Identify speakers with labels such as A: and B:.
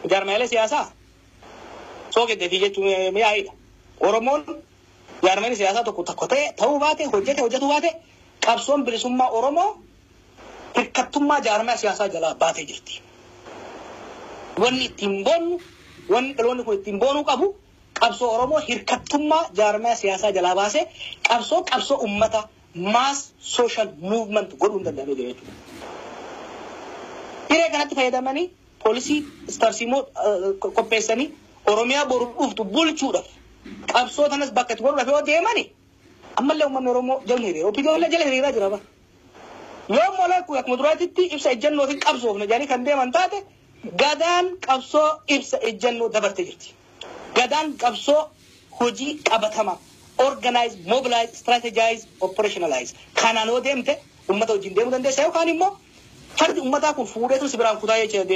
A: Jaarmaalee siyaasaa sookete fi jechuun mi'aayidha. Oromoon jaarmaalee siyaasaa tokko ta'uu baate hojjetu baate qabsoon bilisummaa Oromoo hirkattummaa jaarmaa siyaasaa jalaa baatee jirti. Wanni ittiin boonu wanni dhaloonni kun ittiin boonuu qabu qabsoo Oromoo hirkattummaa jaarmaa siyaasaa jalaa baasee qabsoo ummata mass social movement godhuun danda'amee jira jechuudha. Hiree kanatti fayyadamanii poolisii istarsiimoo qopheessanii Oromiyaa boru dhuftu bulchuudhaaf qabsoo tanas bakka itti godhuudhaaf yoo deemani ammallee uummanni Oromoo jalli hiriira. Oppiidiyoollee jala hiriiraa jira bara. Yoo moolaa akkuma duraatitti ibsa ejjennootiin qabsoofne jedhanii kan deeman taate gadaan qabsoo ibsa ejjennoo dabartee jirti. Gadaan qabsoo hojii qabatama organize, mobilize, strategize, operationalize. Kanaan yoo deemte uummata wajjin deemuu dandeessa yookaan immoo fardi uummataa kun fuudheetu si biraan kutaa jechuudha.